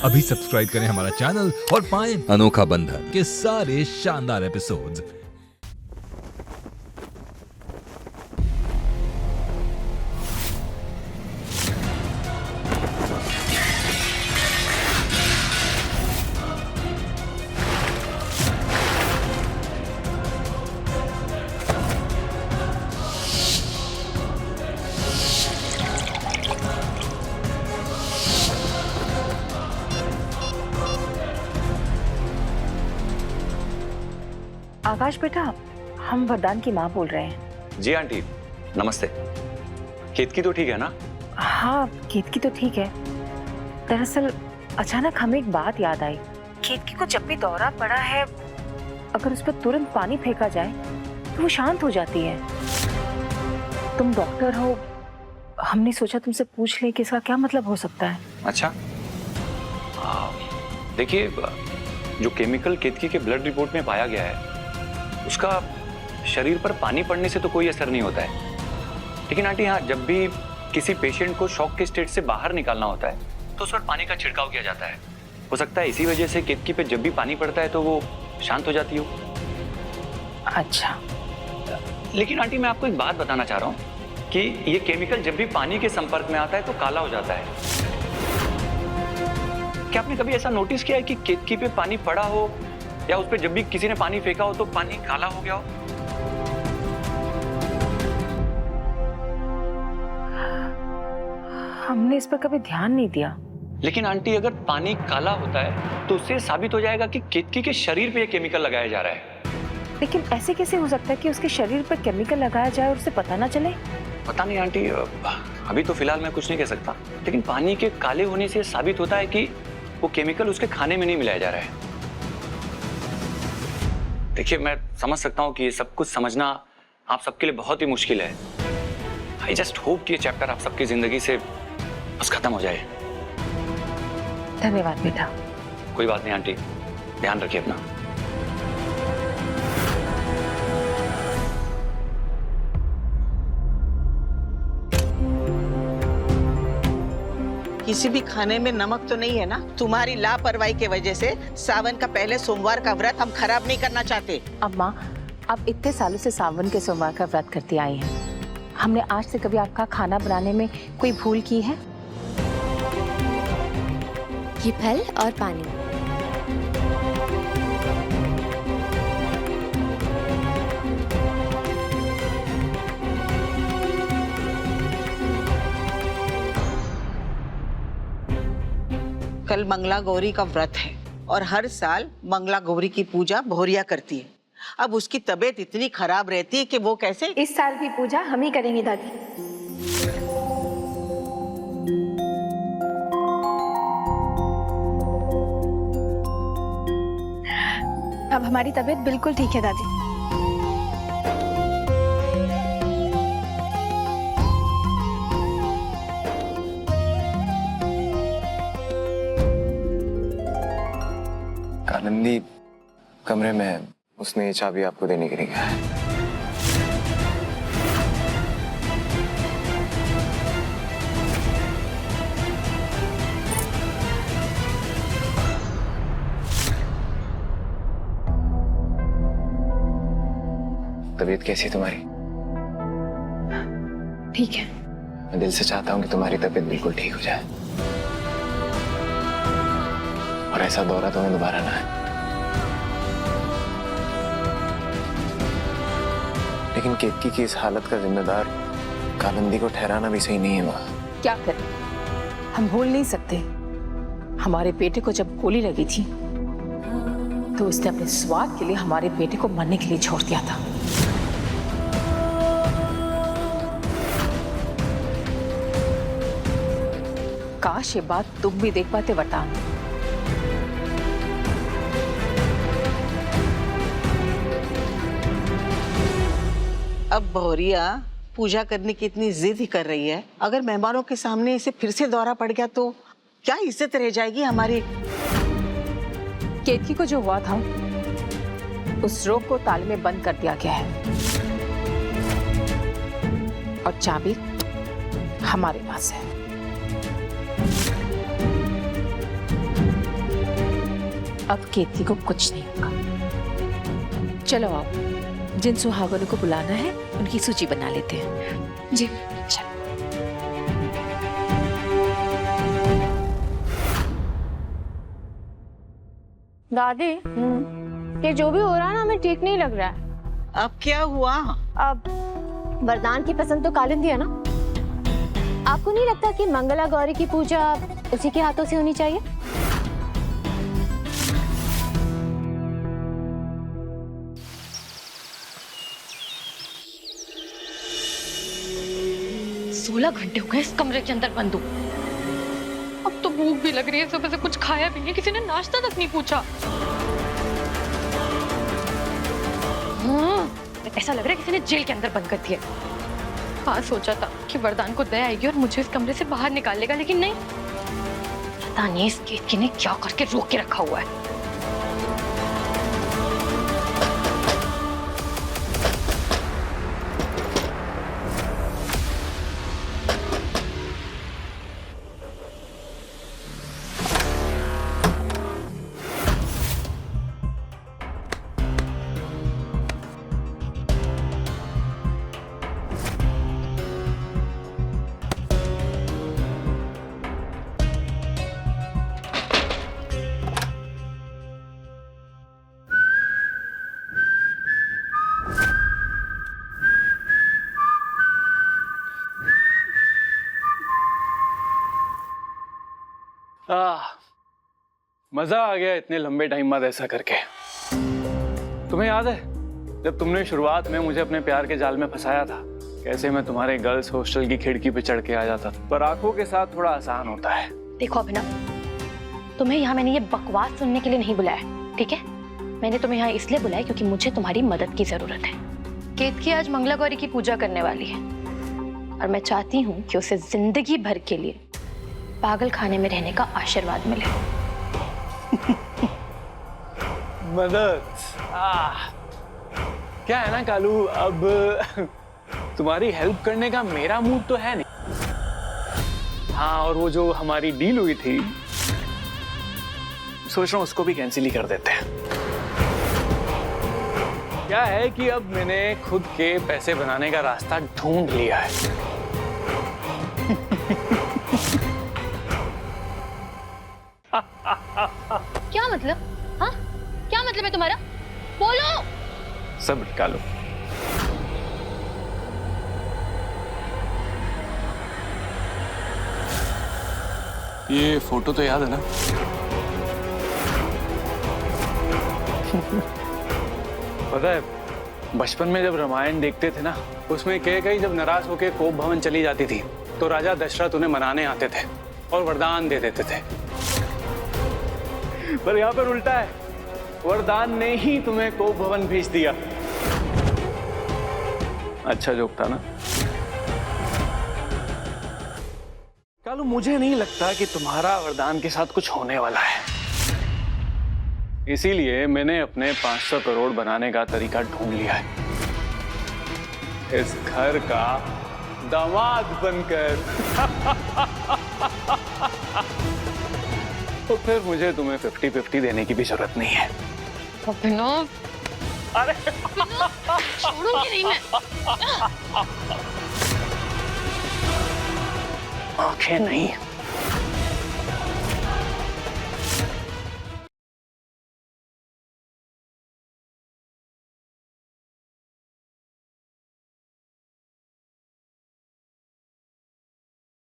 अभी सब्सक्राइब करें हमारा चैनल और पाएं अनोखा बंधन के सारे शानदार एपिसोड्स। आकाश बेटा, हम वरदान की माँ बोल रहे हैं। जी आंटी, नमस्ते। केतकी तो ठीक है ना? हाँ, केतकी तो ठीक है। दरअसल अचानक हमें एक बात याद आई। केतकी को जब भी दौरा पड़ा है, अगर उस पर तुरंत पानी फेंका जाए तो वो शांत हो जाती है। तुम डॉक्टर हो, हमने सोचा तुमसे पूछ लें कि इसका क्या मतलब हो सकता है। अच्छा, देखिए, जो केमिकल केतकी के ब्लड रिपोर्ट में पाया गया है उसका शरीर पर पानी पड़ने से तो कोई असर नहीं होता है। लेकिन आंटी, हाँ, जब भी किसी पेशेंट को शॉक के स्टेट से बाहर निकालना होता है तो उस पर पानी का छिड़काव किया जाता है। हो सकता है इसी वजह से केतकी पे जब भी पानी पड़ता है तो वो शांत हो जाती हो। क्या? लेकिन आंटी, मैं आपको एक बात बताना चाह रहा हूँ कि ये केमिकल जब भी पानी के संपर्क में आता है तो काला हो जाता है। क्या आपने कभी ऐसा नोटिस किया है कि केतकी पे पानी पड़ा हो या उस पे जब भी किसी ने पानी फेंका हो तो पानी काला हो गया हो? हमने इस पर कभी ध्यान नहीं दिया। लेकिन आंटी, अगर पानी काला होता है तो उससे साबित हो जाएगा कि केतकी के शरीर पे ये केमिकल लगाया जा रहा है। लेकिन ऐसे कैसे हो सकता है कि उसके शरीर पर केमिकल लगाया जाए और उसे पता ना चले? पता नहीं आंटी, अभी तो फिलहाल मैं कुछ नहीं कह सकता। लेकिन पानी के काले होने से साबित होता है कि वो केमिकल उसके खाने में नहीं मिलाया जा रहा है। देखिए, मैं समझ सकता हूँ कि ये सब कुछ समझना आप सबके लिए बहुत ही मुश्किल है। आई जस्ट होप कि ये चैप्टर आप सबकी जिंदगी से बस खत्म हो जाए। धन्यवाद बेटा। कोई बात नहीं आंटी, ध्यान रखिए अपना। किसी भी खाने में नमक तो नहीं है ना? तुम्हारी लापरवाही की वजह से सावन का पहले सोमवार का व्रत हम खराब नहीं करना चाहते। अम्मा, आप इतने सालों से सावन के सोमवार का व्रत करती आई हैं। हमने आज से कभी आपका खाना बनाने में कोई भूल की है? ये फल और पानी। कल मंगला गौरी का व्रत है और हर साल मंगला गौरी की पूजा भोरिया करती है। अब उसकी तबीयत इतनी खराब रहती है कि वो कैसे। इस साल की पूजा हम ही करेंगे दादी। अब हमारी तबीयत बिल्कुल ठीक है दादी। कालिंदी कमरे में है, उसने ये चाबी आपको देने के लिए कहा है। तबीयत कैसी है तुम्हारी? ठीक है। मैं दिल से चाहता हूँ कि तुम्हारी तबीयत बिल्कुल ठीक हो जाए और ऐसा दौरा तुम्हें दोबारा ना आए। लेकिन केतकी की इस हालत का जिम्मेदार कालिंदी को ठहराना भी सही नहीं है माँ। क्या करें, हम भूल नहीं सकते। हमारे बेटे को जब गोली लगी थी तो उसने अपने स्वाद के लिए हमारे बेटे को मरने के लिए छोड़ दिया था। काश ये बात तुम भी देख पाते वरदान। अब भोरिया पूजा करने की इतनी जिद ही कर रही है, अगर मेहमानों के सामने इसे फिर से दौरा पड़ गया तो क्या इज्जत रह जाएगी हमारी। केतकी को जो हुआ था उस रोग को ताले में बंद कर दिया गया है और चाबी हमारे पास है। अब केतकी को कुछ नहीं होगा। चलो आओ, जिन सुहागनों को बुलाना है उनकी सूची बना लेते हैं। जी। चलो। दादी, ये जो भी हो रहा है ना हमें ठीक नहीं लग रहा है। अब क्या हुआ? अब वरदान की पसंद तो कालिंदी है ना? आपको नहीं लगता कि मंगला गौरी की पूजा उसी के हाथों से होनी चाहिए? सोलह घंटे हो गए इस कमरे के अंदर बंद हूँ। अब तो भूख भी लग रही है, सुबह से कुछ खाया भी नहीं, किसी ने नाश्ता तक नहीं पूछा। ऐसा लग रहा है किसी ने जेल के अंदर बंद कर दिया। हाँ, सोचा था कि वरदान को दया आएगी और मुझे इस कमरे से बाहर निकाल लेगा, लेकिन नहीं। पता नहीं इस केतकी ने क्या करके रोक के रखा हुआ है। मजा आ गया इतने लंबे टाइम बाद ऐसा करके। तुम्हें याद है जब तुमने शुरुआत में मुझे अपने प्यार के जाल में फंसाया था, कैसे मैं तुम्हारे गर्ल्स हॉस्टल की खिड़की पे चढ़ के आ जाता था। पर आंखों के साथ थोड़ा आसान होता है। देखो अभिनव, तुम्हें यहाँ मैंने ये बकवास सुनने के लिए नहीं बुलाया, ठीक है? मैंने तुम्हें यहाँ इसलिए बुलाया क्योंकि मुझे तुम्हारी मदद की जरूरत है। केतकी आज मंगला गौरी की पूजा करने वाली है और मैं चाहती हूँ कि उसे जिंदगी भर के लिए पागल खाने में रहने का आशीर्वाद मिले। मदद क्या है ना कालू, अब तुम्हारी हेल्प करने का मेरा मूड तो है नहीं। हाँ, और वो जो हमारी डील हुई थी, सोच रहा हूँ उसको भी कैंसिल ही कर देते हैं। क्या है कि अब मैंने खुद के पैसे बनाने का रास्ता ढूंढ लिया है। क्या मतलब? हाँ, क्या मतलब है तुम्हारा? बोलो। सब निकालो। ये फोटो तो याद है ना? पता है, बचपन में जब रामायण देखते थे ना, उसमें कई जब नाराज होकर कोप भवन चली जाती थी तो राजा दशरथ उन्हें मनाने आते थे और वरदान दे देते थे। पर यहाँ पर उल्टा है, वरदान ने ही तुम्हें कोप भवन भेज दिया। अच्छा जोक था ना? कालू, मुझे नहीं लगता कि तुम्हारा वरदान के साथ कुछ होने वाला है। इसीलिए मैंने अपने 500 करोड़ बनाने का तरीका ढूंढ लिया है। इस घर का दामाद बनकर। तो फिर मुझे तुम्हें 50-50 देने की भी जरूरत नहीं है। अभिनव, अरे छोड़ूंगी नहीं मैं। आंखें नहीं,